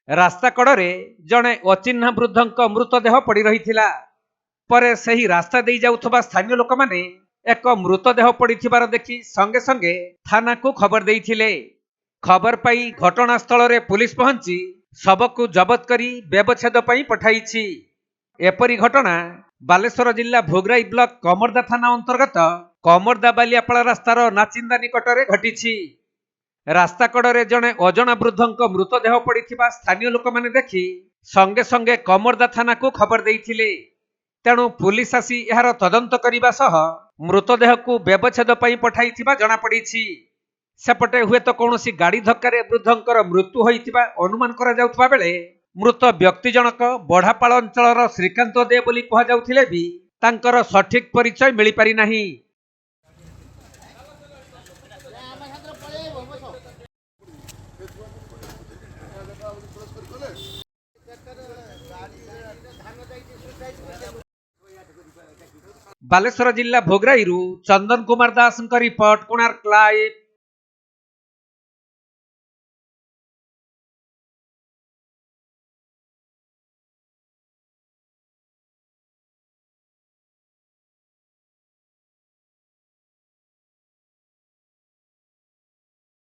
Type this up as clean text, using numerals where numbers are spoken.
ରାସ୍ତା କଡ଼ରେ ଜଣେ ଅଚିହ୍ନା ବୃଦ୍ଧଙ୍କ ମୃତଦେହ ପଡ଼ି ରହିଥିଲା। ପରେ ସେହି ରାସ୍ତା ଦେଇ ଯାଉଥିବା ସ୍ଥାନୀୟ ଲୋକମାନେ ଏକ ମୃତଦେହ ପଡ଼ିଥିବାର ଦେଖି ସଙ୍ଗେ ସଙ୍ଗେ ଥାନାକୁ ଖବର ଦେଇଥିଲେ। ଖବର ପାଇ ଘଟଣାସ୍ଥଳରେ ପୁଲିସ ପହଞ୍ଚି ଶବକୁ ଜବତ କରି ବ୍ୟବଚ୍ଛେଦ ପାଇଁ ପଠାଇଛି। ଏପରି ଘଟଣା ବାଲେଶ୍ୱର ଜିଲ୍ଲା ଭୋଗରାଇ ବ୍ଲକ କମର୍ଦା ଥାନା ଅନ୍ତର୍ଗତ କମର୍ଦା ବାଲିଆପାଳ ରାସ୍ତାର ନାଚିନ୍ଦା ନିକଟରେ ଘଟିଛି। ରାସ୍ତା କଡ଼ରେ ଜଣେ ଅଜଣା ବୃଦ୍ଧଙ୍କ ମୃତଦେହ ପଡ଼ିଥିବା ସ୍ଥାନୀୟ ଲୋକମାନେ ଦେଖି ସଙ୍ଗେ ସଙ୍ଗେ କମର୍ଦା ଥାନାକୁ ଖବର ଦେଇଥିଲେ। ତେଣୁ ପୁଲିସ ଆସି ଏହାର ତଦନ୍ତ କରିବା ସହ ମୃତଦେହକୁ ବ୍ୟବଚ୍ଛେଦ ପାଇଁ ପଠାଇଥିବା ଜଣାପଡ଼ିଛି। ସେପଟେ ହୁଏତ କୌଣସି ଗାଡ଼ି ଧକ୍କାରେ ବୃଦ୍ଧଙ୍କର ମୃତ୍ୟୁ ହୋଇଥିବା ଅନୁମାନ କରାଯାଉଥିବା ବେଳେ ମୃତ ବ୍ୟକ୍ତି ଜଣକ ବଢାପାଳ ଅଞ୍ଚଳର ଶ୍ରୀକାନ୍ତ ଦେ ବୋଲି କୁହାଯାଉଥିଲେ ବି ତାଙ୍କର ସଠିକ୍ ପରିଚୟ ମିଳିପାରି ନାହିଁ। ବାଲେଶ୍ୱର ଜିଲ୍ଲା ଭୋଗରାଇରୁ ଚନ୍ଦନ କୁମାର ଦାସଙ୍କ ରିପୋର୍ଟ, କୋଣାର୍କ ଲାଇଭ୍।